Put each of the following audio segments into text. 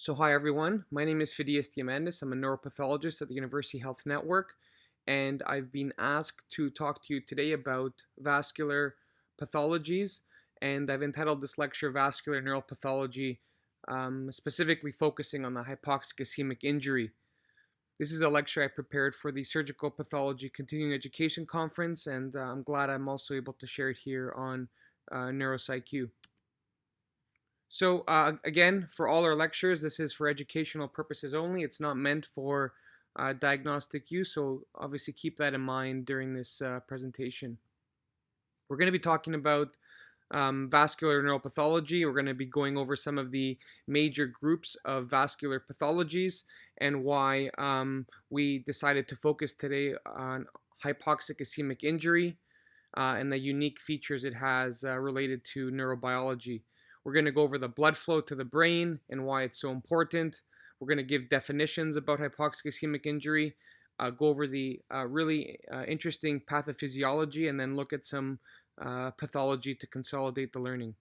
So hi everyone, my name is Phidias Diamandis. I'm a neuropathologist at the University Health Network, and I've been asked to talk to you today about vascular pathologies, and I've entitled this lecture Vascular Neuropathology, specifically focusing on the hypoxic ischemic injury. This is a lecture I prepared for the Surgical Pathology Continuing Education Conference, and I'm glad I'm also able to share it here on NeuroPsyQ. So again, for all our lectures, this is for educational purposes only. It's not meant for diagnostic use, so obviously keep that in mind during this presentation. We're going to be talking about vascular neuropathology. We're going to be going over some of the major groups of vascular pathologies and why we decided to focus today on hypoxic ischemic injury and the unique features it has related to neurobiology. We're going to go over the blood flow to the brain and why it's so important. We're going to give definitions about hypoxic ischemic injury, go over the really interesting pathophysiology, and then look at some pathology to consolidate the learning.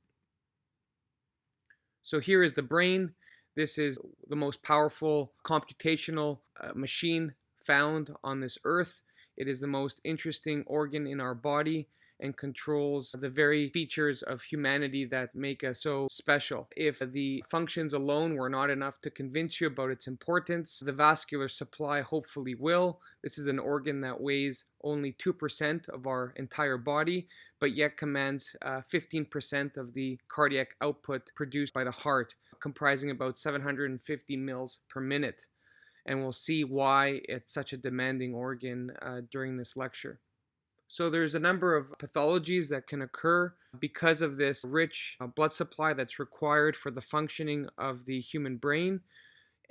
So here is the brain. This is the most powerful computational machine found on this earth. It is the most interesting organ in our body and controls the very features of humanity that make us so special. If the functions alone were not enough to convince you about its importance, the vascular supply hopefully will. This is an organ that weighs only 2% of our entire body, but yet commands 15% of the cardiac output produced by the heart, comprising about 750 mils per minute. And we'll see why it's such a demanding organ during this lecture. So there's a number of pathologies that can occur because of this rich blood supply that's required for the functioning of the human brain.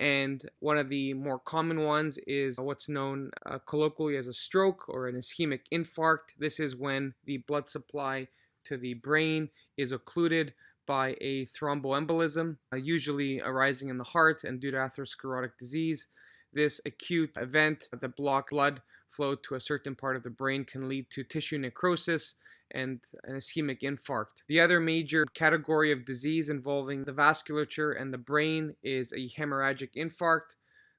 And one of the more common ones is what's known colloquially as a stroke or an ischemic infarct. This is when the blood supply to the brain is occluded by a thromboembolism, usually arising in the heart and due to atherosclerotic disease. This acute event that blocks blood flow to a certain part of the brain can lead to tissue necrosis and an ischemic infarct. The other major category of disease involving the vasculature and the brain is a hemorrhagic infarct.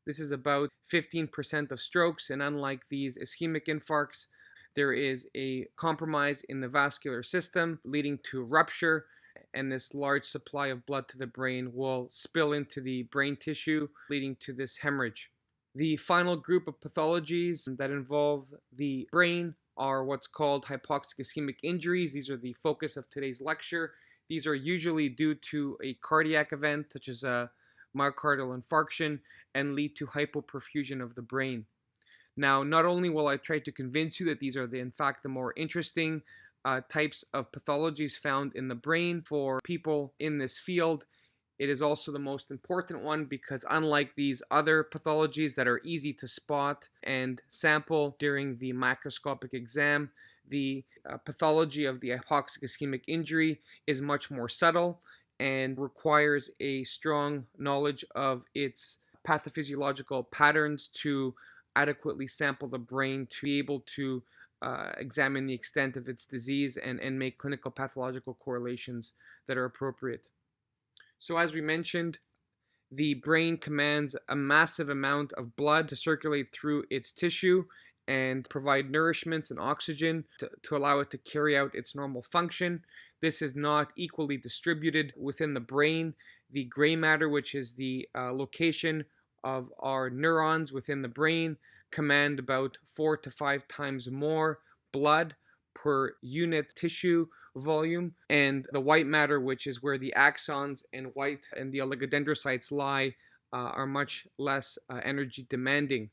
This is about 15% of strokes, and unlike these ischemic infarcts, there is a compromise in the vascular system leading to rupture, and this large supply of blood to the brain will spill into the brain tissue, leading to this hemorrhage. The final group of pathologies that involve the brain are what's called hypoxic ischemic injuries. These are the focus of today's lecture. These are usually due to a cardiac event, such as a myocardial infarction, and lead to hypoperfusion of the brain. Now, not only will I try to convince you that these are, in fact, the more interesting types of pathologies found in the brain for people in this field, it is also the most important one because unlike these other pathologies that are easy to spot and sample during the macroscopic exam, the pathology of the hypoxic ischemic injury is much more subtle and requires a strong knowledge of its pathophysiological patterns to adequately sample the brain to be able to examine the extent of its disease and make clinical pathological correlations that are appropriate. So as we mentioned, the brain commands a massive amount of blood to circulate through its tissue and provide nourishments and oxygen to allow it to carry out its normal function. This is not equally distributed within the brain. The gray matter, which is the location of our neurons within the brain, command about 4 to 5 times more blood per unit tissue volume, and the white matter, which is where the axons and the oligodendrocytes lie, are much less energy demanding.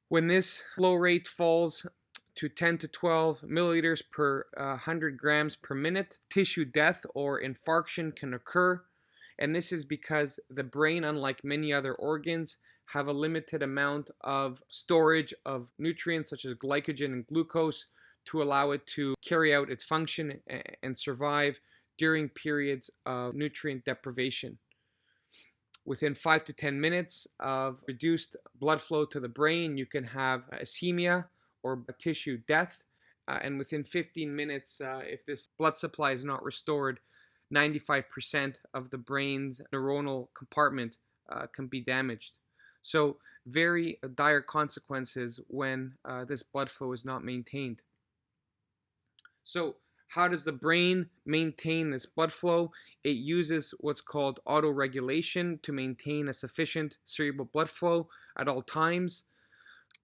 When this flow rate falls to 10 to 12 milliliters per 100 grams per minute, tissue death or infarction can occur, and this is because the brain, unlike many other organs, have a limited amount of storage of nutrients such as glycogen and glucose to allow it to carry out its function and survive during periods of nutrient deprivation. Within 5 to 10 minutes of reduced blood flow to the brain, you can have ischemia or tissue death. And within 15 minutes, if this blood supply is not restored, 95% of the brain's neuronal compartment can be damaged. So very dire consequences when this blood flow is not maintained. So how does the brain maintain this blood flow? It uses what's called autoregulation to maintain a sufficient cerebral blood flow at all times.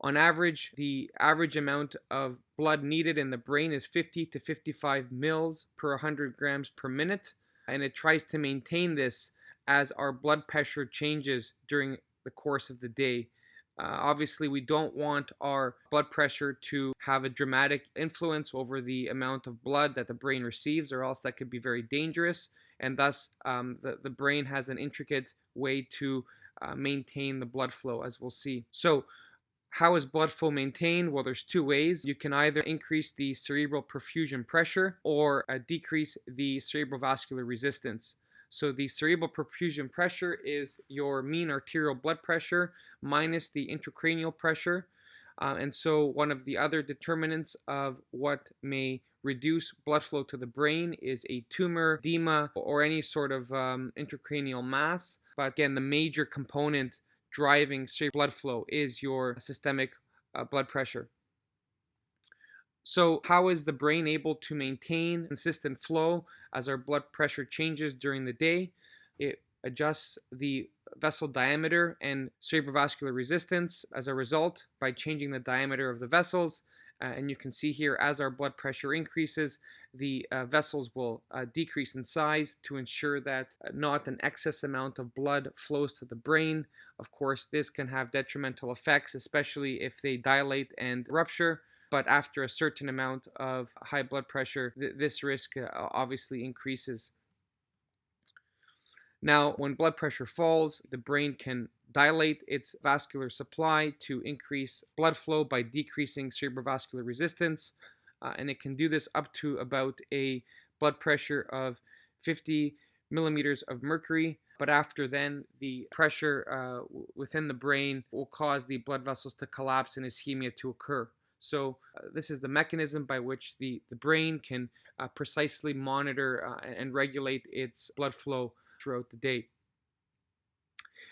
On average, the average amount of blood needed in the brain is 50 to 55 mils per 100 grams per minute, and it tries to maintain this as our blood pressure changes during the course of the day. Obviously, we don't want our blood pressure to have a dramatic influence over the amount of blood that the brain receives, or else that could be very dangerous. And thus, the brain has an intricate way to maintain the blood flow, as we'll see. So, how is blood flow maintained? Well, there's two ways. You can either increase the cerebral perfusion pressure or decrease the cerebral vascular resistance. So the cerebral perfusion pressure is your mean arterial blood pressure minus the intracranial pressure. And so one of the other determinants of what may reduce blood flow to the brain is a tumor, edema, or any sort of intracranial mass. But again, the major component driving cerebral blood flow is your systemic blood pressure. So how is the brain able to maintain consistent flow as our blood pressure changes during the day? It adjusts the vessel diameter and cerebrovascular resistance as a result by changing the diameter of the vessels. And you can see here, as our blood pressure increases, the vessels will decrease in size to ensure that not an excess amount of blood flows to the brain. Of course, this can have detrimental effects, especially if they dilate and rupture. But after a certain amount of high blood pressure, this risk obviously increases. Now, when blood pressure falls, the brain can dilate its vascular supply to increase blood flow by decreasing cerebrovascular resistance, and it can do this up to about a blood pressure of 50 millimeters of mercury. But after then, the pressure within the brain will cause the blood vessels to collapse and ischemia to occur. So this is the mechanism by which the brain can precisely monitor and regulate its blood flow throughout the day.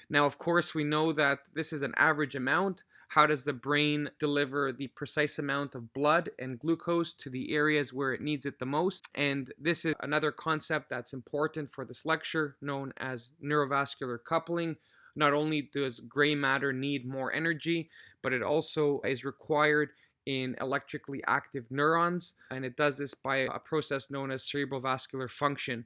Now, of course, we know that this is an average amount. How does the brain deliver the precise amount of blood and glucose to the areas where it needs it the most? And this is another concept that's important for this lecture, known as neurovascular coupling. Not only does gray matter need more energy, but it also is required in electrically active neurons, and it does this by a process known as cerebral vascular function.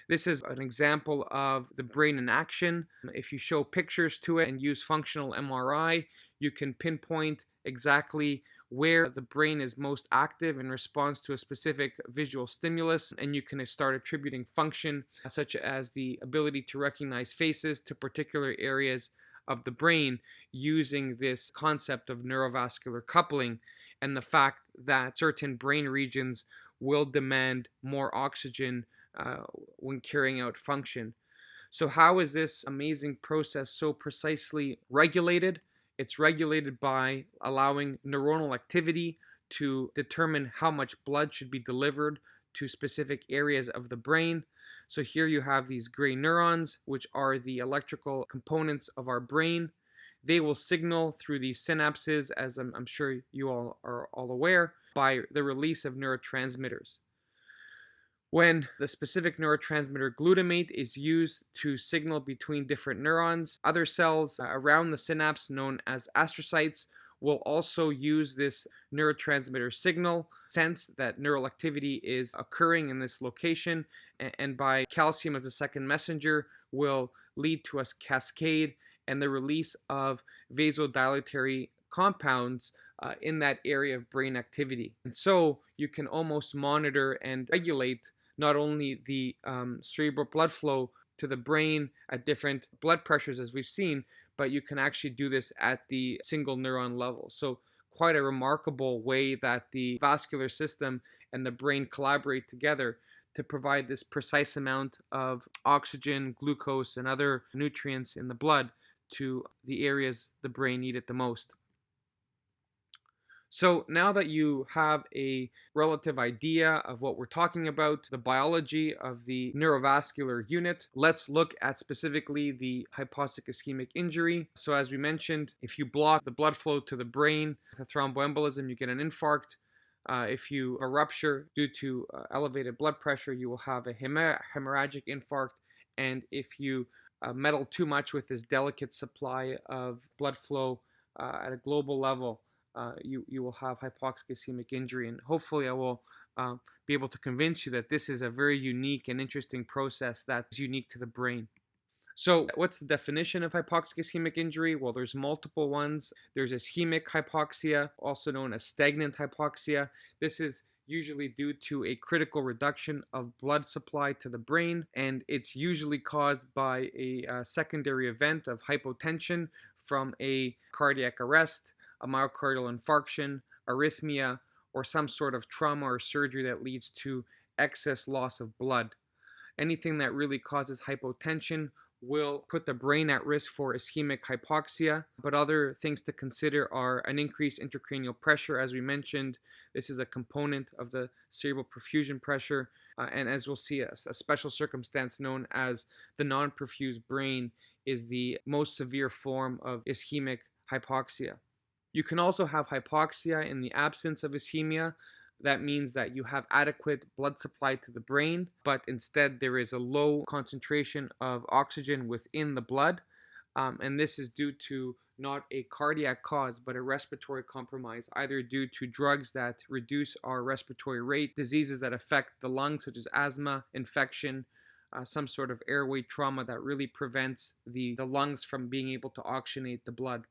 This is an example of the brain in action. If you show pictures to it and use functional MRI, you can pinpoint exactly where the brain is most active in response to a specific visual stimulus, and you can start attributing function, such as the ability to recognize faces, to particular areas of the brain using this concept of neurovascular coupling and the fact that certain brain regions will demand more oxygen when carrying out function. So how is this amazing process so precisely regulated? It's regulated by allowing neuronal activity to determine how much blood should be delivered to specific areas of the brain. So here you have these gray neurons, which are the electrical components of our brain. They will signal through these synapses, as I'm sure you all are all aware, by the release of neurotransmitters. When the specific neurotransmitter glutamate is used to signal between different neurons, other cells around the synapse, known as astrocytes, will also use this neurotransmitter signal, sense that neural activity is occurring in this location, and by calcium as a second messenger will lead to a cascade and the release of vasodilatory compounds in that area of brain activity. And so you can almost monitor and regulate not only the cerebral blood flow to the brain at different blood pressures, as we've seen, but you can actually do this at the single neuron level. So quite a remarkable way that the vascular system and the brain collaborate together to provide this precise amount of oxygen, glucose, and other nutrients in the blood to the areas the brain need it the most. So now that you have a relative idea of what we're talking about, the biology of the neurovascular unit, let's look at specifically the hypoxic ischemic injury. So as we mentioned, if you block the blood flow to the brain with a thromboembolism, you get an infarct. If you have a rupture due to elevated blood pressure, you will have a hemorrhagic infarct. And if you meddle too much with this delicate supply of blood flow at a global level, you will have hypoxic ischemic injury. And hopefully I will be able to convince you that this is a very unique and interesting process that's unique to the brain. So what's the definition of hypoxic ischemic injury? Well, there's multiple ones. There's ischemic hypoxia, also known as stagnant hypoxia. This is usually due to a critical reduction of blood supply to the brain, and it's usually caused by a secondary event of hypotension from a cardiac arrest, a myocardial infarction, arrhythmia, or some sort of trauma or surgery that leads to excess loss of blood. Anything that really causes hypotension will put the brain at risk for ischemic hypoxia, but other things to consider are an increased intracranial pressure. As we mentioned, this is a component of the cerebral perfusion pressure, and as we'll see, a special circumstance known as the non-perfused brain is the most severe form of ischemic hypoxia. You can also have hypoxia in the absence of ischemia. That means that you have adequate blood supply to the brain, but instead there is a low concentration of oxygen within the blood. And this is due to not a cardiac cause, but a respiratory compromise, either due to drugs that reduce our respiratory rate, diseases that affect the lungs, such as asthma, infection, some sort of airway trauma that really prevents the lungs from being able to oxygenate the blood.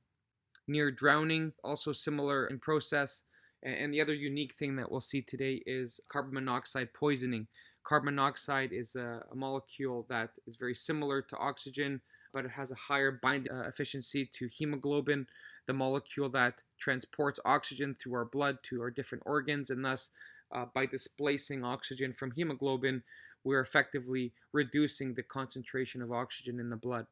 Near drowning, also similar in process. And the other unique thing that we'll see today is carbon monoxide poisoning. Carbon monoxide is a molecule that is very similar to oxygen, but it has a higher binding efficiency to hemoglobin, the molecule that transports oxygen through our blood to our different organs. And thus, by displacing oxygen from hemoglobin, we're effectively reducing the concentration of oxygen in the blood.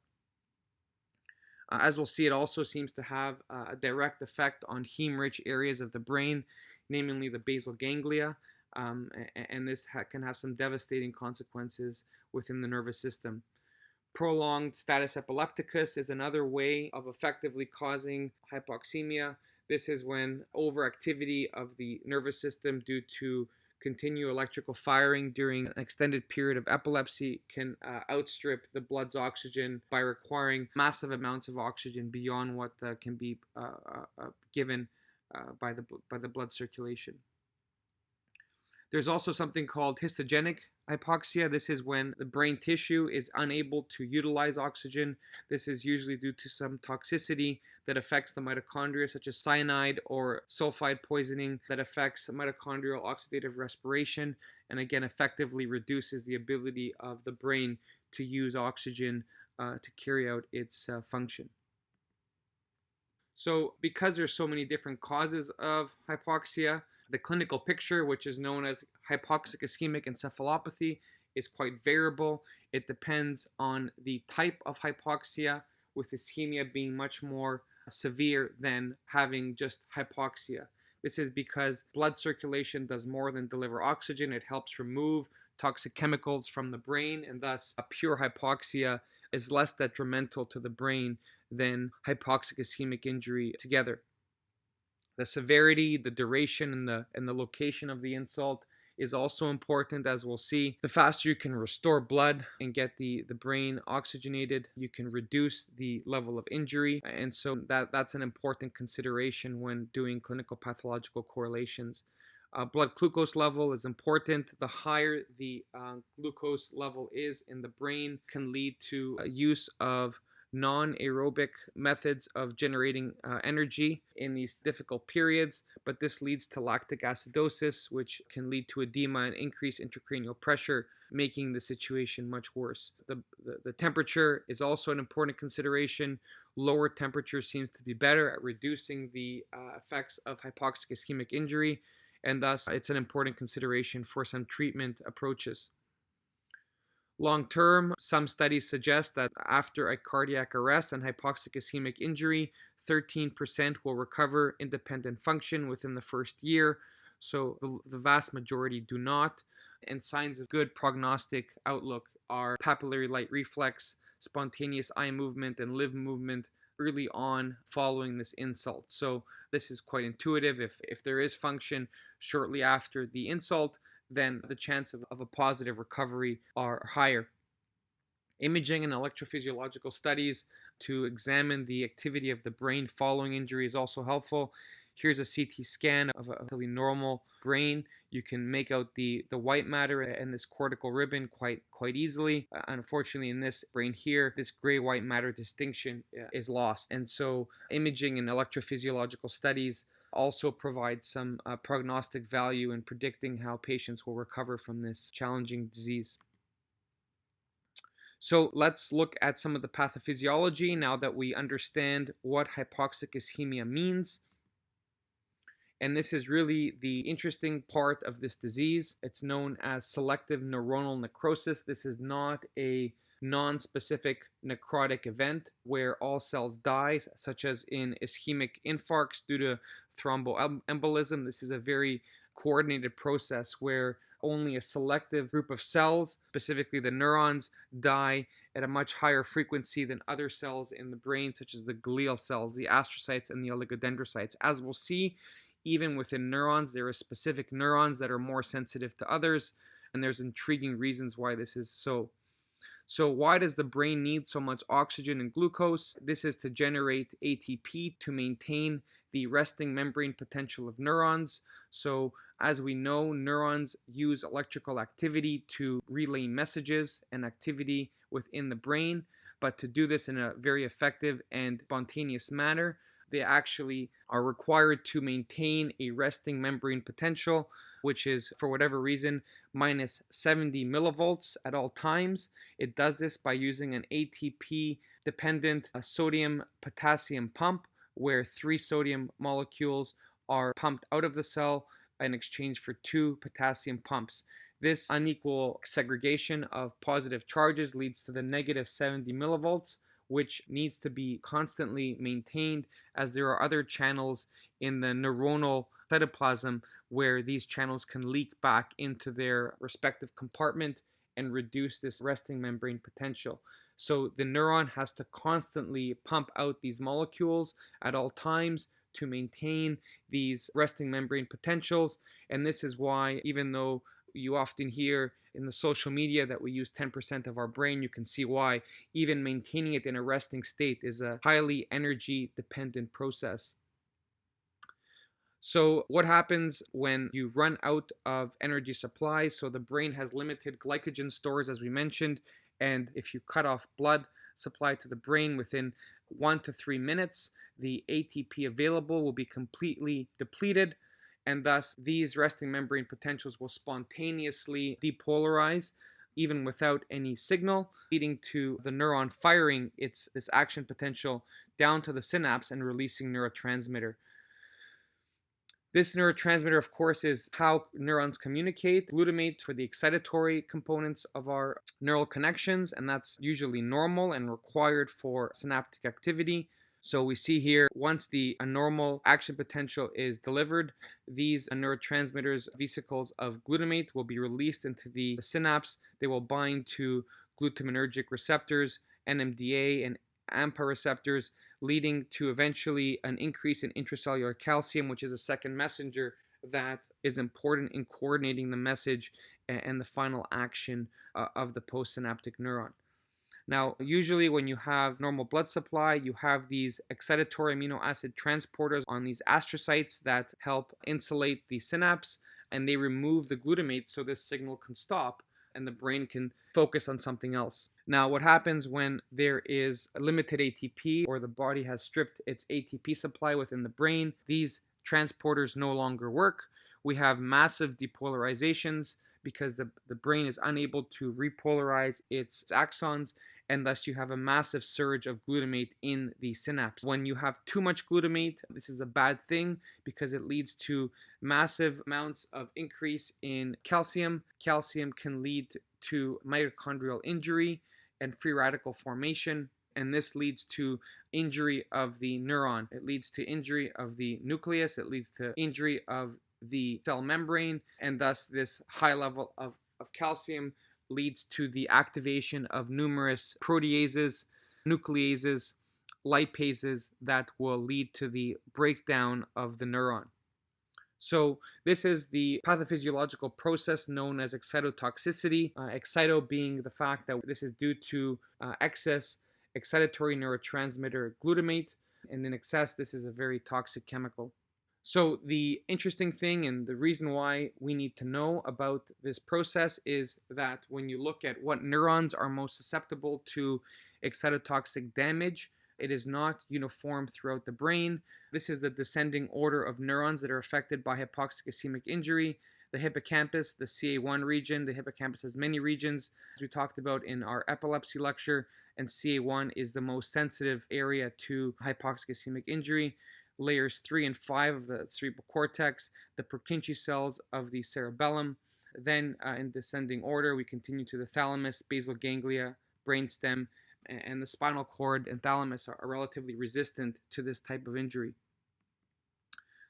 As we'll see, it also seems to have a direct effect on heme-rich areas of the brain, namely the basal ganglia, and this can have some devastating consequences within the nervous system. Prolonged status epilepticus is another way of effectively causing hypoxemia. This is when overactivity of the nervous system due to continued electrical firing during an extended period of epilepsy can outstrip the blood's oxygen by requiring massive amounts of oxygen beyond what can be given by the blood circulation. There's also something called histogenic hypoxia. This is when the brain tissue is unable to utilize oxygen. This is usually due to some toxicity that affects the mitochondria, such as cyanide or sulfide poisoning that affects mitochondrial oxidative respiration, and again effectively reduces the ability of the brain to use oxygen to carry out its function. So because there's so many different causes of hypoxia, the clinical picture, which is known as hypoxic ischemic encephalopathy, is quite variable. It depends on the type of hypoxia, with ischemia being much more severe than having just hypoxia. This is because blood circulation does more than deliver oxygen. It helps remove toxic chemicals from the brain, and thus a pure hypoxia is less detrimental to the brain than hypoxic ischemic injury together. The severity, the duration, and the location of the insult is also important, as we'll see. The faster you can restore blood and get the brain oxygenated, you can reduce the level of injury. And so that's an important consideration when doing clinical pathological correlations. Blood glucose level is important. The higher the glucose level is in the brain can lead to use of non-aerobic methods of generating energy in these difficult periods, but this leads to lactic acidosis, which can lead to edema and increased intracranial pressure, making the situation much worse. The temperature is also an important consideration. Lower temperature seems to be better at reducing the effects of hypoxic ischemic injury, and thus it's an important consideration for some treatment approaches. Long term, some studies suggest that after a cardiac arrest and hypoxic ischemic injury, 13% will recover independent function within the first year. So the vast majority do not. And signs of good prognostic outlook are papillary light reflex, spontaneous eye movement, and limb movement early on following this insult. So this is quite intuitive. If there is function shortly after the insult, then the chance of a positive recovery are higher. Imaging and electrophysiological studies to examine the activity of the brain following injury is also helpful. Here's a CT scan of a totally normal brain. You can make out the white matter and this cortical ribbon quite easily. Unfortunately, in this brain here, this gray-white matter distinction is lost. And so imaging and electrophysiological studies also provide some prognostic value in predicting how patients will recover from this challenging disease. So let's look at some of the pathophysiology now that we understand what hypoxic ischemia means. And this is really the interesting part of this disease. It's known as selective neuronal necrosis. This is not a non-specific necrotic event where all cells die, such as in ischemic infarcts due to thromboembolism. This is a very coordinated process where only a selective group of cells, specifically the neurons, die at a much higher frequency than other cells in the brain, such as the glial cells, the astrocytes, and the oligodendrocytes. As we'll see, even within neurons, there are specific neurons that are more sensitive to others, and there's intriguing reasons why this is so. So why does the brain need so much oxygen and glucose? This is to generate ATP to maintain the resting membrane potential of neurons. So as we know, neurons use electrical activity to relay messages and activity within the brain, but to do this in a very effective and spontaneous manner, they actually are required to maintain a resting membrane potential, which is, for whatever reason, minus 70 millivolts at all times. It does this by using an ATP-dependent sodium-potassium pump, where 3 sodium molecules are pumped out of the cell in exchange for 2 potassium pumps. This unequal segregation of positive charges leads to the negative 70 millivolts, which needs to be constantly maintained, as there are other channels in the neuronal cytoplasm where these channels can leak back into their respective compartment and reduce this resting membrane potential. So the neuron has to constantly pump out these molecules at all times to maintain these resting membrane potentials. And this is why, even though you often hear in the social media that we use 10% of our brain, you can see why even maintaining it in a resting state is a highly energy dependent process. So what happens when you run out of energy supply? So the brain has limited glycogen stores, as we mentioned, and if you cut off blood supply to the brain within 1 to 3 minutes, the ATP available will be completely depleted, and thus these resting membrane potentials will spontaneously depolarize even without any signal, leading to the neuron firing this action potential down to the synapse and releasing neurotransmitter. This neurotransmitter, of course, is how neurons communicate. Glutamate for the excitatory components of our neural connections, and that's usually normal and required for synaptic activity. So we see here, once the normal action potential is delivered, these neurotransmitters, vesicles of glutamate, will be released into the synapse. They will bind to glutaminergic receptors, NMDA and AMPA receptors, leading to eventually an increase in intracellular calcium, which is a second messenger that is important in coordinating the message and the final action of the postsynaptic neuron. Now, usually when you have normal blood supply, you have these excitatory amino acid transporters on these astrocytes that help insulate the synapse, and they remove the glutamate so this signal can stop and the brain can focus on something else. Now, what happens when there is a limited ATP or the body has stripped its ATP supply within the brain? These transporters no longer work. We have massive depolarizations because the brain is unable to repolarize its axons, and thus you have a massive surge of glutamate in the synapse. When you have too much glutamate, this is a bad thing because it leads to massive amounts of increase in calcium. Calcium can lead to mitochondrial injury and free radical formation, and this leads to injury of the neuron. It leads to injury of the nucleus. It leads to injury of the cell membrane, and thus this high level of calcium leads to the activation of numerous proteases, nucleases, lipases that will lead to the breakdown of the neuron. So this is the pathophysiological process known as excitotoxicity. Excito being the fact that this is due to excess excitatory neurotransmitter glutamate, and in excess, this is a very toxic chemical. So the interesting thing and the reason why we need to know about this process is that when you look at what neurons are most susceptible to excitotoxic damage, it is not uniform throughout the brain. This is the descending order of neurons that are affected by hypoxic ischemic injury. The hippocampus, the CA1 region. The hippocampus has many regions, as we talked about in our epilepsy lecture, and CA1 is the most sensitive area to hypoxic ischemic injury. Layers 3 and 5 of the cerebral cortex, the Purkinje cells of the cerebellum. Then, in descending order, we continue to the thalamus, basal ganglia, brainstem, and the spinal cord and thalamus are relatively resistant to this type of injury.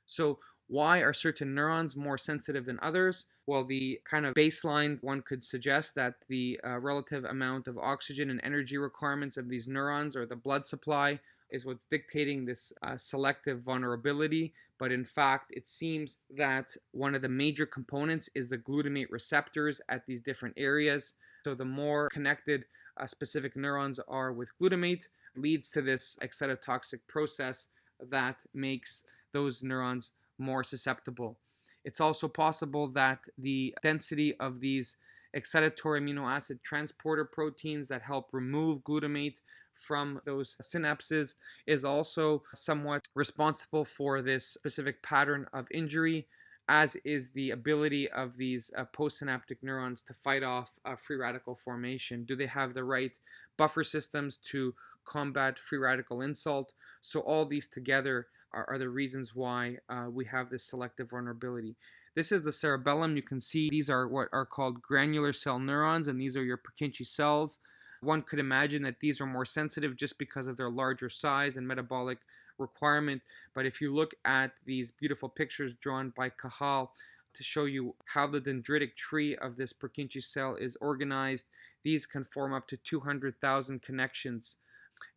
So why are certain neurons more sensitive than others? Well, the kind of baseline one could suggest that the relative amount of oxygen and energy requirements of these neurons or the blood supply is what's dictating this selective vulnerability. But in fact, it seems that one of the major components is the glutamate receptors at these different areas. So the more connected specific neurons are with glutamate leads to this excitotoxic process that makes those neurons more susceptible. It's also possible that the density of these excitatory amino acid transporter proteins that help remove glutamate from those synapses is also somewhat responsible for this specific pattern of injury, as is the ability of these postsynaptic neurons to fight off free radical formation. Do they have the right buffer systems to combat free radical insult? So all these together are the reasons why we have this selective vulnerability. This is the cerebellum. You can see these are what are called granular cell neurons, and these are your Purkinje cells. One could imagine that these are more sensitive just because of their larger size and metabolic requirement. But if you look at these beautiful pictures drawn by Cajal to show you how the dendritic tree of this Purkinje cell is organized, these can form up to 200,000 connections.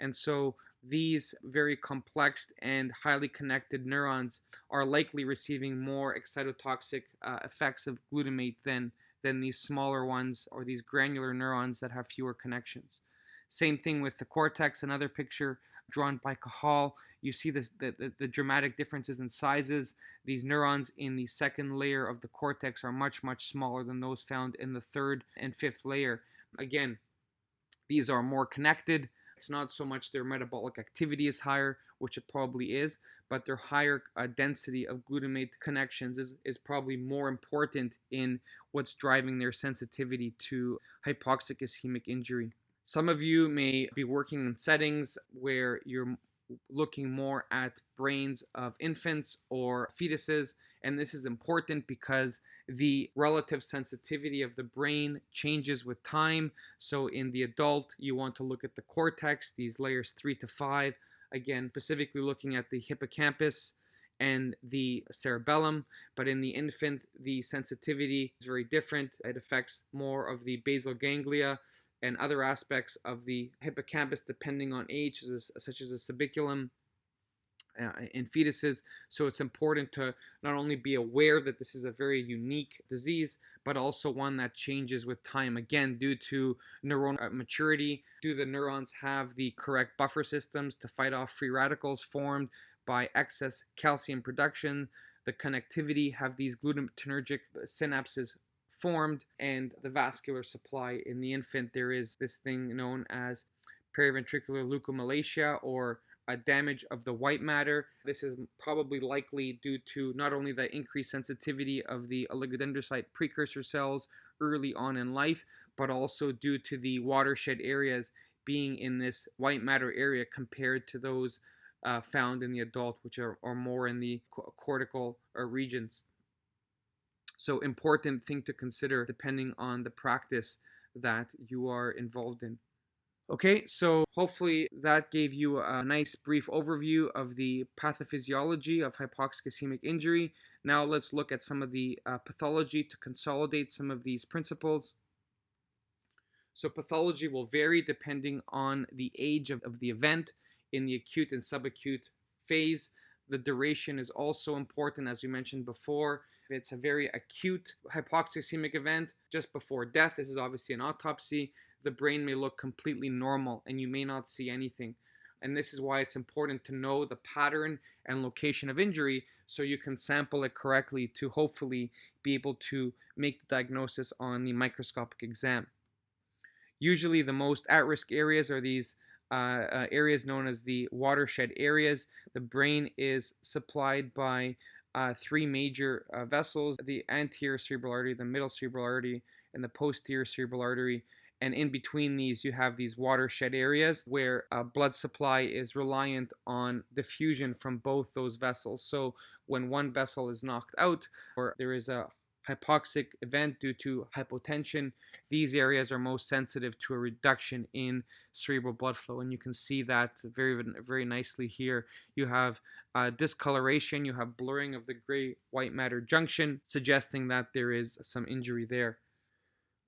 And so these very complex and highly connected neurons are likely receiving more excitotoxic effects of glutamate than these smaller ones or these granular neurons that have fewer connections. Same thing with the cortex, another picture drawn by Cajal. You see the dramatic differences in sizes. These neurons in the second layer of the cortex are much, much smaller than those found in the third and fifth layer. Again, these are more connected. It's not so much their metabolic activity is higher, which it probably is, but their higher density of glutamate connections is probably more important in what's driving their sensitivity to hypoxic ischemic injury. Some of you may be working in settings where you're looking more at brains of infants or fetuses, and this is important because the relative sensitivity of the brain changes with time. So in the adult, you want to look at the cortex, these layers 3 to 5, again, specifically looking at the hippocampus and the cerebellum, but in the infant, the sensitivity is very different. It affects more of the basal ganglia and other aspects of the hippocampus depending on age, such as the subiculum in fetuses. So it's important to not only be aware that this is a very unique disease, but also one that changes with time. Again, due to neuronal maturity, do the neurons have the correct buffer systems to fight off free radicals formed by excess calcium production? The connectivity, have these glutamatergic synapses formed? And the vascular supply in the infant, there is this thing known as periventricular leukomalacia, or a damage of the white matter. This is probably likely due to not only the increased sensitivity of the oligodendrocyte precursor cells early on in life, but also due to the watershed areas being in this white matter area compared to those found in the adult, which are more in the cortical regions. So important thing to consider depending on the practice that you are involved in. Okay, so hopefully that gave you a nice brief overview of the pathophysiology of hypoxic ischemic injury. Now let's look at some of the pathology to consolidate some of these principles. So pathology will vary depending on the age of the event in the acute and subacute phase. The duration is also important, as we mentioned before. If it's a very acute hypoxic event just before death, this is obviously an autopsy, the brain may look completely normal and you may not see anything. And this is why it's important to know the pattern and location of injury so you can sample it correctly to hopefully be able to make the diagnosis on the microscopic exam. Usually the most at-risk areas are these areas known as the watershed areas. The brain is supplied by three major vessels: the anterior cerebral artery, the middle cerebral artery, and the posterior cerebral artery. And in between these, you have these watershed areas where blood supply is reliant on diffusion from both those vessels. So when one vessel is knocked out, or there is a hypoxic event due to hypotension, these areas are most sensitive to a reduction in cerebral blood flow. And you can see that very nicely here. You have discoloration, you have blurring of the gray-white matter junction, suggesting that there is some injury there.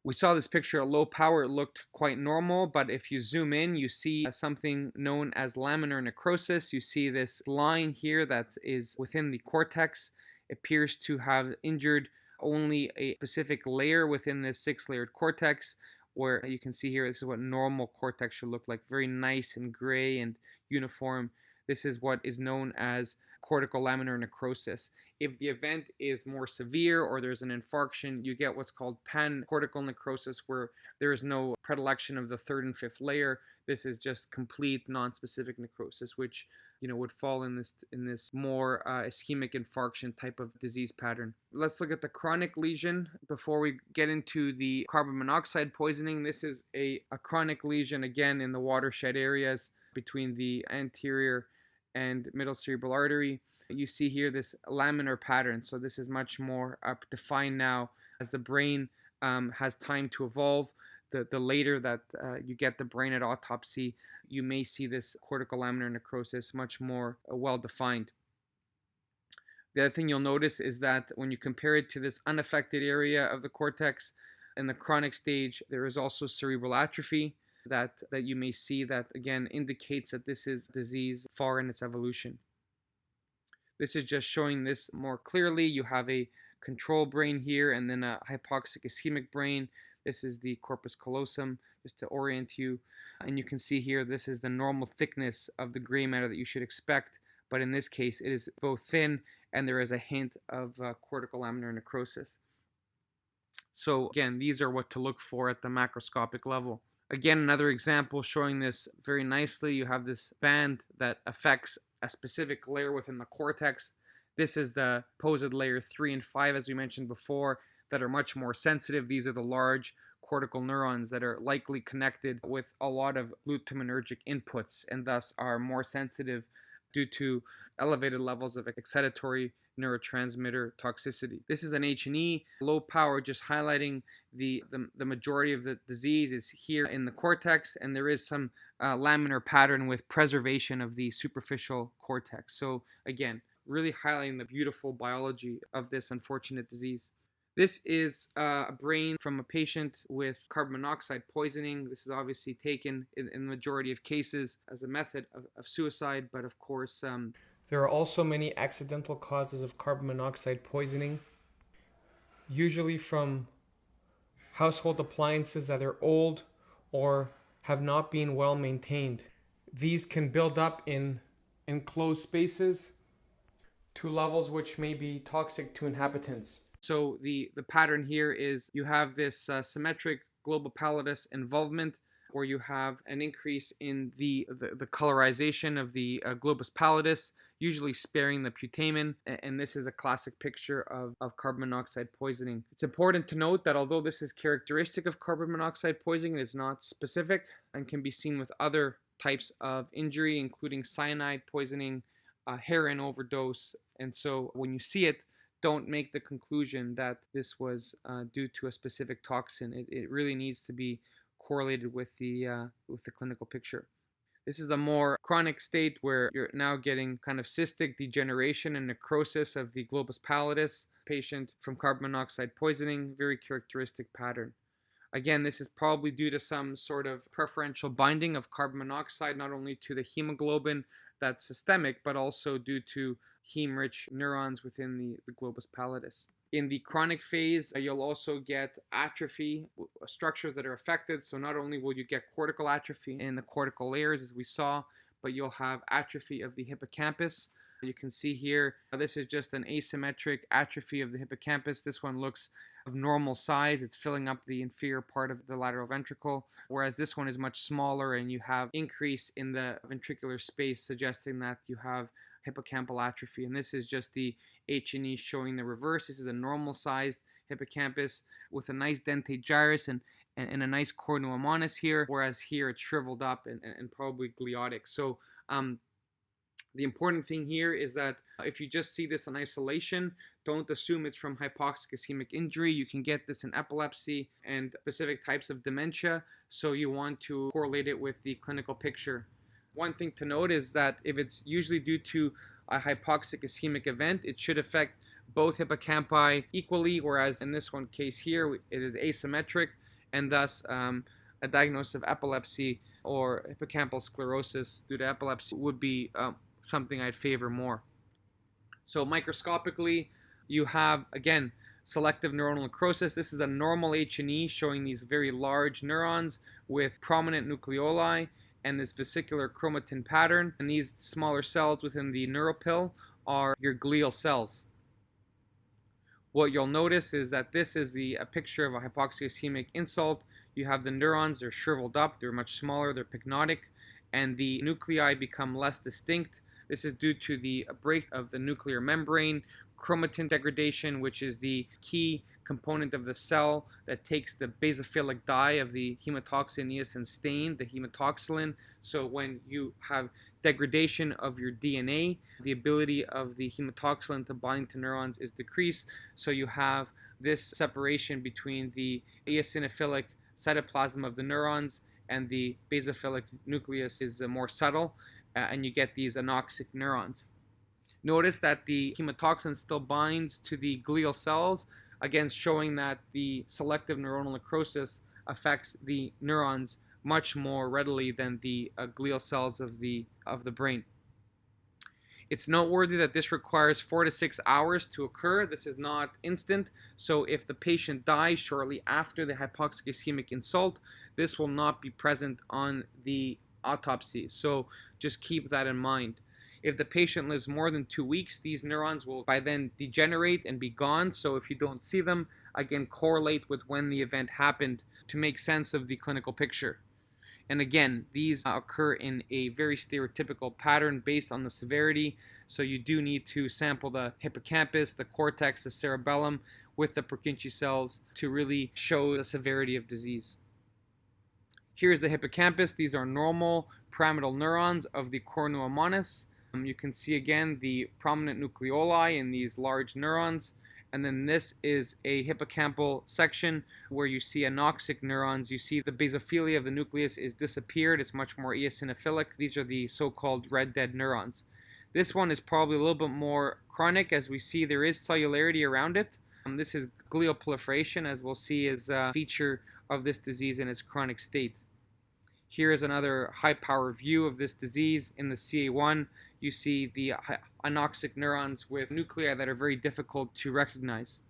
We saw this picture at low power. It looked quite normal, but if you zoom in, you see something known as laminar necrosis. You see this line here that is within the cortex. It appears to have injured only a specific layer within this six-layered cortex, where you can see here, this is what normal cortex should look like, very nice and gray and uniform. This is what is known as cortical laminar necrosis. If the event is more severe or there's an infarction, you get what's called pan-cortical necrosis, where there is no predilection of the third and fifth layer. This is just complete non-specific necrosis, which would fall in this more ischemic infarction type of disease pattern. Let's look at the chronic lesion before we get into the carbon monoxide poisoning. This is a chronic lesion, again, in the watershed areas between the anterior and middle cerebral artery. You see here this laminar pattern, so this is much more defined now as the brain has time to evolve. The later that you get the brain at autopsy, you may see this cortical laminar necrosis much more well defined. The other thing you'll notice is that when you compare it to this unaffected area of the cortex, in the chronic stage, there is also cerebral atrophy that you may see that, again, indicates that this is disease far in its evolution. This is just showing this more clearly. You have a control brain here and then a hypoxic ischemic brain. This is the corpus callosum, just to orient you. And you can see here, this is the normal thickness of the gray matter that you should expect. But in this case, it is both thin and there is a hint of cortical laminar necrosis. So again, these are what to look for at the macroscopic level. Again, another example showing this very nicely. You have this band that affects a specific layer within the cortex. This is the supposed layer 3 and 5, as we mentioned before, that are much more sensitive. These are the large cortical neurons that are likely connected with a lot of glutaminergic inputs and thus are more sensitive due to elevated levels of excitatory neurotransmitter toxicity. This is an H&E, low power, just highlighting the majority of the disease is here in the cortex, and there is some laminar pattern with preservation of the superficial cortex. So again, really highlighting the beautiful biology of this unfortunate disease. This is a brain from a patient with carbon monoxide poisoning. This is obviously taken in the majority of cases as a method of suicide, but of course, there are also many accidental causes of carbon monoxide poisoning, usually from household appliances that are old or have not been well maintained. These can build up in enclosed spaces to levels which may be toxic to inhabitants. So the pattern here is you have this symmetric global pallidus involvement, where you have an increase in the colorization of the globus pallidus, usually sparing the putamen, and this is a classic picture of carbon monoxide poisoning. It's important to note that although this is characteristic of carbon monoxide poisoning, it's not specific and can be seen with other types of injury, including cyanide poisoning, heroin overdose, and so when you see it, don't make the conclusion that this was due to a specific toxin. It really needs to be correlated with the clinical picture. This is a more chronic state where you're now getting kind of cystic degeneration and necrosis of the globus pallidus patient from carbon monoxide poisoning, very characteristic pattern. Again, this is probably due to some sort of preferential binding of carbon monoxide, not only to the hemoglobin that's systemic, but also due to heme-rich neurons within the globus pallidus. In the chronic phase, you'll also get atrophy, structures that are affected. So not only will you get cortical atrophy in the cortical layers, as we saw, but you'll have atrophy of the hippocampus. You can see here, this is just an asymmetric atrophy of the hippocampus. This one looks of normal size. It's filling up the inferior part of the lateral ventricle, whereas this one is much smaller and you have increase in the ventricular space, suggesting that you have hippocampal atrophy. And this is just the H&E showing the reverse. This is a normal sized hippocampus with a nice dentate gyrus and a nice cornua manis here, whereas here it's shriveled up and probably gliotic. So the important thing here is that if you just see this in isolation, don't assume it's from hypoxic ischemic injury. You can get this in epilepsy and specific types of dementia, so you want to correlate it with the clinical picture. One thing to note is that if it's usually due to a hypoxic ischemic event, it should affect both hippocampi equally, whereas in this one case here, it is asymmetric, and thus a diagnosis of epilepsy or hippocampal sclerosis due to epilepsy would be something I'd favor more. So microscopically, you have, again, selective neuronal necrosis. This is a normal H&E showing these very large neurons with prominent nucleoli and this vesicular chromatin pattern. And these smaller cells within the neuropil are your glial cells. What you'll notice is that this is a picture of a hypoxic ischemic insult. You have the neurons, they're shriveled up, they're much smaller, they're pycnotic, and the nuclei become less distinct. This is due to the break of the nuclear membrane, chromatin degradation, which is the key component of the cell that takes the basophilic dye of the hematoxin eosin stain, the hematoxylin. So when you have degradation of your DNA, the ability of the hematoxylin to bind to neurons is decreased. So you have this separation between the eosinophilic cytoplasm of the neurons and the basophilic nucleus is more subtle, and you get these anoxic neurons. Notice that the hematoxin still binds to the glial cells, again showing that the selective neuronal necrosis affects the neurons much more readily than the glial cells of the brain. It's noteworthy that this requires 4 to 6 hours to occur. This is not instant. So if the patient dies shortly after the hypoxic ischemic insult, this will not be present on the autopsy. So just keep that in mind. If the patient lives more than 2 weeks, these neurons will by then degenerate and be gone. So if you don't see them, again, correlate with when the event happened to make sense of the clinical picture. And again, these occur in a very stereotypical pattern based on the severity. So you do need to sample the hippocampus, the cortex, the cerebellum with the Purkinje cells to really show the severity of disease. Here's the hippocampus. These are normal pyramidal neurons of the cornua manis. You can see again the prominent nucleoli in these large neurons. And then this is a hippocampal section where you see anoxic neurons. You see the basophilia of the nucleus is disappeared. It's much more eosinophilic. These are the so-called red dead neurons. This one is probably a little bit more chronic, as we see there is cellularity around it. This is glial proliferation, as we'll see is a feature of this disease in its chronic state. Here is another high-power view of this disease. In the CA1, you see the anoxic neurons with nuclei that are very difficult to recognize.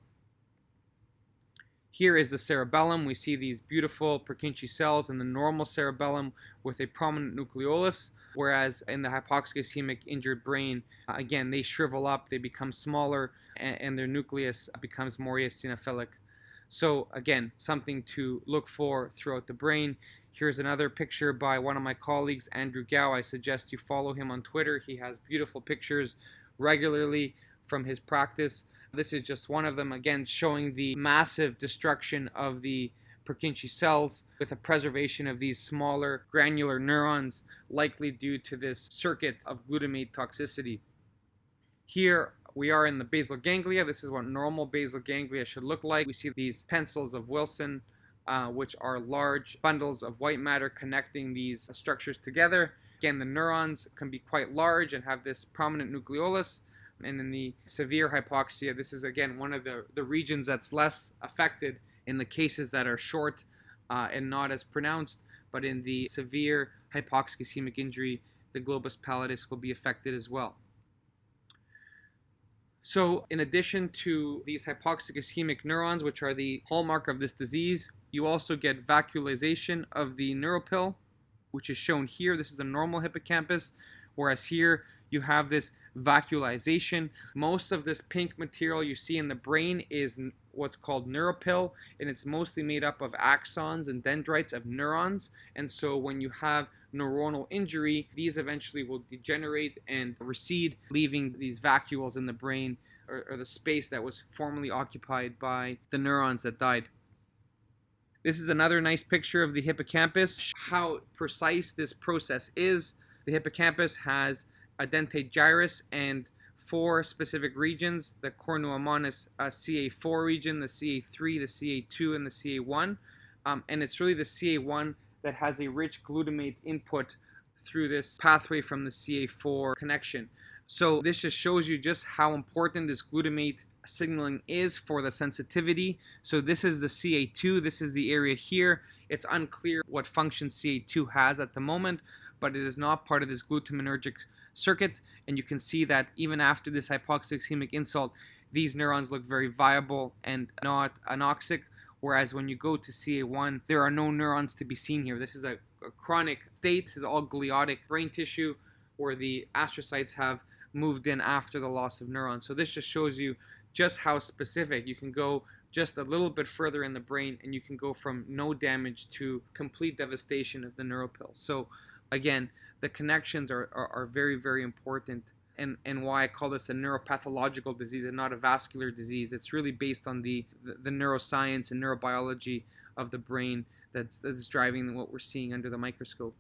Here is the cerebellum. We see these beautiful Purkinje cells in the normal cerebellum with a prominent nucleolus, whereas in the hypoxic ischemic injured brain, again, they shrivel up, they become smaller, and their nucleus becomes more eosinophilic. So again, something to look for throughout the brain. Here's another picture by one of my colleagues, Andrew Gao. I suggest you follow him on Twitter. He has beautiful pictures regularly from his practice. This is just one of them, again, showing the massive destruction of the Purkinje cells with a preservation of these smaller granular neurons, likely due to this circuit of glutamate toxicity. Here we are in the basal ganglia. This is what normal basal ganglia should look like. We see these pencils of Wilson which are large bundles of white matter connecting these structures together. Again, the neurons can be quite large and have this prominent nucleolus. And in the severe hypoxia, this is again one of the regions that's less affected in the cases that are short and not as pronounced. But in the severe hypoxic ischemic injury, the globus pallidus will be affected as well. So in addition to these hypoxic ischemic neurons, which are the hallmark of this disease, you also get vacuolization of the neuropil, which is shown here. This is a normal hippocampus, whereas here you have this vacuolization. Most of this pink material you see in the brain is what's called neuropil, and it's mostly made up of axons and dendrites of neurons. And so when you have neuronal injury, these eventually will degenerate and recede, leaving these vacuoles in the brain, or the space that was formerly occupied by the neurons that died. This is another nice picture of the hippocampus, how precise this process is. The hippocampus has a dentate gyrus and 4 specific regions: the cornu-ammonis CA4 region, the CA3, the CA2, and the CA1. And it's really the CA1 that has a rich glutamate input through this pathway from the CA4 connection. So this just shows you just how important this glutamate signaling is for the sensitivity. So this is the CA2, this is the area here. It's unclear what function CA2 has at the moment, but it is not part of this glutaminergic circuit, and you can see that even after this hypoxic ischemic insult, these neurons look very viable and not anoxic, whereas when you go to CA1, there are no neurons to be seen here. This is a chronic state. This is all gliotic brain tissue where the astrocytes have moved in after the loss of neurons. So this just shows you just how specific. You can go just a little bit further in the brain and you can go from no damage to complete devastation of the neuropil. So again, the connections are very, very important, and why I call this a neuropathological disease and not a vascular disease. It's really based on the neuroscience and neurobiology of the brain that's driving what we're seeing under the microscope.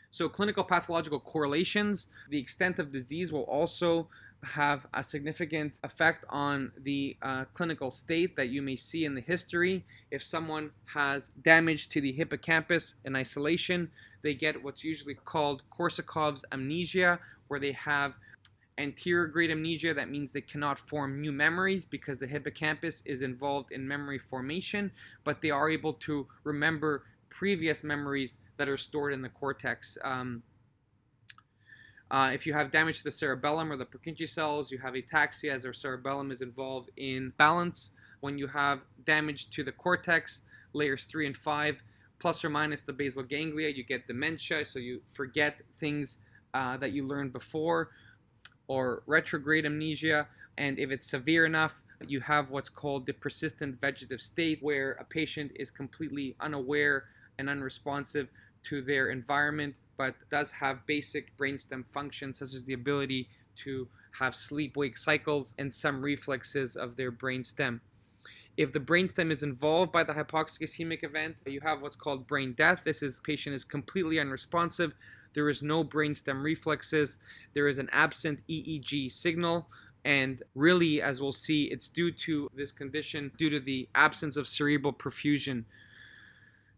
So clinical pathological correlations, the extent of disease will also have a significant effect on the clinical state that you may see in the history. If someone has damage to the hippocampus in isolation, they get what's usually called Korsakov's amnesia, where they have anterior grade amnesia. That means they cannot form new memories because the hippocampus is involved in memory formation, but they are able to remember previous memories that are stored in the cortex. If you have damage to the cerebellum or the Purkinje cells, you have ataxia, as our cerebellum is involved in balance. When you have damage to the cortex, layers 3 and 5, plus or minus the basal ganglia, you get dementia, so you forget things that you learned before, or retrograde amnesia. And if it's severe enough, you have what's called the persistent vegetative state, where a patient is completely unaware and unresponsive to their environment, but does have basic brainstem functions, such as the ability to have sleep-wake cycles and some reflexes of their brainstem. If the brainstem is involved by the hypoxic ischemic event, you have what's called brain death. This is patient is completely unresponsive. There is no brainstem reflexes. There is an absent EEG signal. And really, as we'll see, it's due to this condition, due to the absence of cerebral perfusion.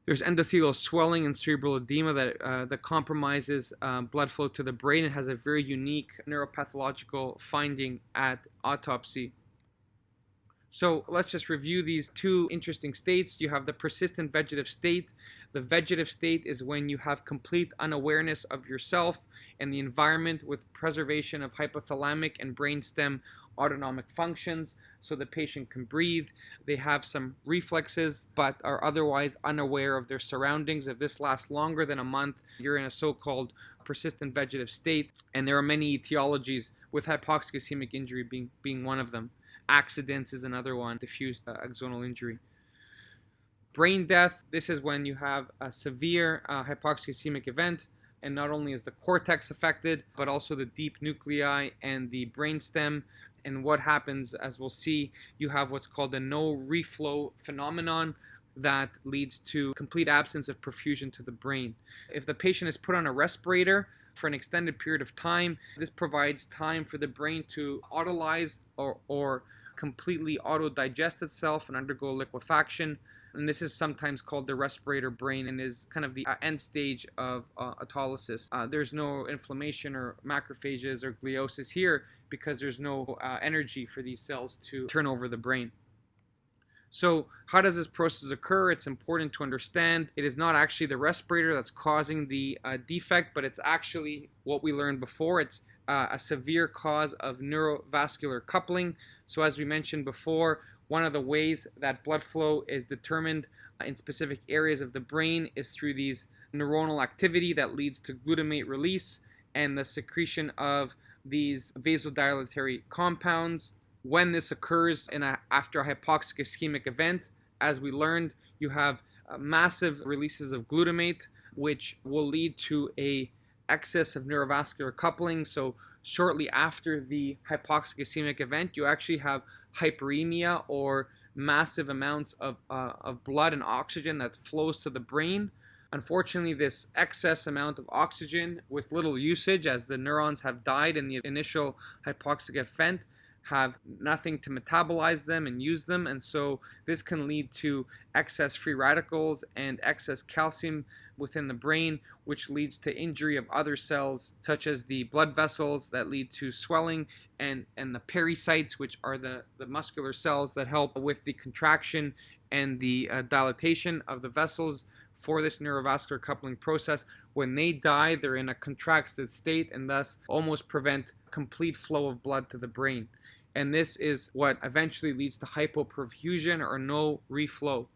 There's endothelial swelling and cerebral edema that compromises blood flow to the brain. It has a very unique neuropathological finding at autopsy. So let's just review these two interesting states. You have the persistent vegetative state. The vegetative state is when you have complete unawareness of yourself and the environment, with preservation of hypothalamic and brainstem autonomic functions, so the patient can breathe. They have some reflexes, but are otherwise unaware of their surroundings. If this lasts longer than a month, you're in a so-called persistent vegetative state. And there are many etiologies, with hypoxic ischemic injury being one of them. Accidents is another one, diffuse axonal injury. Brain death, this is when you have a severe hypoxic ischemic event, and not only is the cortex affected, but also the deep nuclei and the brainstem. And what happens, as we'll see, you have what's called a no-reflow phenomenon that leads to complete absence of perfusion to the brain. If the patient is put on a respirator for an extended period of time, this provides time for the brain to autolyze or completely auto-digest itself and undergo liquefaction. And this is sometimes called the respirator brain and is kind of the end stage of autolysis. There's no inflammation or macrophages or gliosis here because there's no energy for these cells to turn over the brain. So how does this process occur? It's important to understand it is not actually the respirator that's causing the defect, but it's actually what we learned before. It's a severe cause of neurovascular coupling. So as we mentioned before, one of the ways that blood flow is determined in specific areas of the brain is through these neuronal activity that leads to glutamate release and the secretion of these vasodilatory compounds. When this occurs after a hypoxic ischemic event, as we learned, you have massive releases of glutamate, which will lead to a excess of neurovascular coupling. So shortly after the hypoxic ischemic event, you actually have hyperemia, or massive amounts of blood and oxygen that flows to the brain. Unfortunately, this excess amount of oxygen with little usage, as the neurons have died in the initial hypoxic event, have nothing to metabolize them and use them, and so this can lead to excess free radicals and excess calcium within the brain, which leads to injury of other cells such as the blood vessels that lead to swelling, and the pericytes, which are the muscular cells that help with the contraction and the dilatation of the vessels for this neurovascular coupling process. When they die, they're in a contracted state and thus almost prevent complete flow of blood to the brain. And this is what eventually leads to hypoperfusion or no reflow.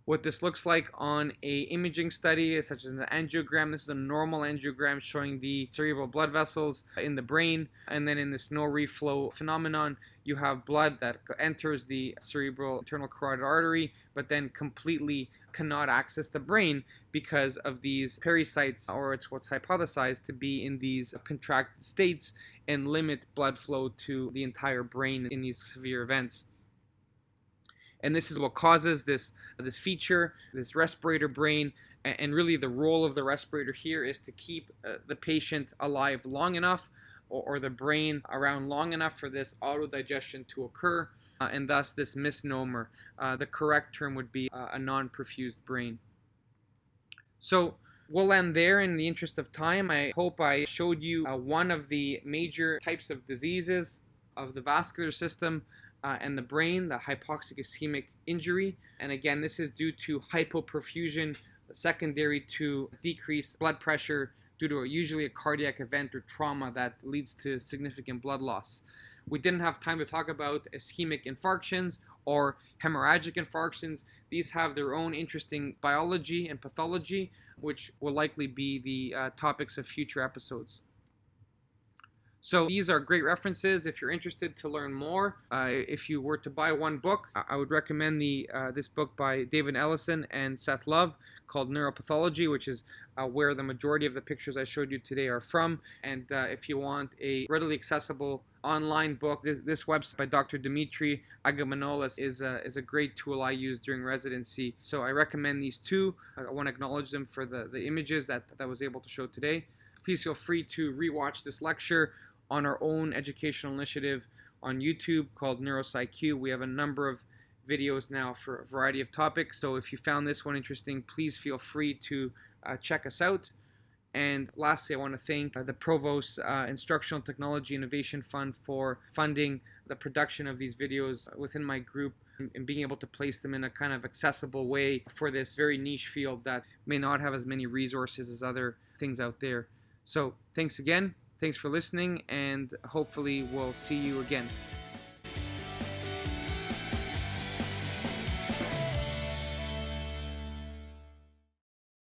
What this looks like on a imaging study, such as an angiogram, this is a normal angiogram showing the cerebral blood vessels in the brain. And then in this no reflow phenomenon, you have blood that enters the cerebral internal carotid artery, but then completely cannot access the brain because of these pericytes, or it's what's hypothesized to be in these contracted states, and limit blood flow to the entire brain in these severe events. And this is what causes this feature, this respirator brain. And really the role of the respirator here is to keep the patient alive long enough, or the brain around long enough for this autodigestion to occur, and thus this misnomer. The correct term would be a non-perfused brain. So we'll end there in the interest of time. I hope I showed you one of the major types of diseases of the vascular system and the brain, the hypoxic ischemic injury. And again, this is due to hypoperfusion, secondary to decreased blood pressure due to usually a cardiac event or trauma that leads to significant blood loss. We didn't have time to talk about ischemic infarctions or hemorrhagic infarctions. These have their own interesting biology and pathology, which will likely be the topics of future episodes. So these are great references if you're interested to learn more. If you were to buy one book, I would recommend this book by David Ellison and Seth Love called Neuropathology, which is where the majority of the pictures I showed you today are from. And if you want a readily accessible online book, this website by Dr. Dimitri Agamanolis is a great tool I used during residency. So I recommend these two. I want to acknowledge them for the images that I was able to show today. Please feel free to rewatch this lecture on our own educational initiative on YouTube called NeuroPsyQ. We have a number of videos now for a variety of topics. So if you found this one interesting, please feel free to check us out. And lastly, I want to thank the Provost Instructional Technology Innovation Fund for funding the production of these videos within my group and being able to place them in a kind of accessible way for this very niche field that may not have as many resources as other things out there. So thanks again. Thanks for listening, and hopefully we'll see you again.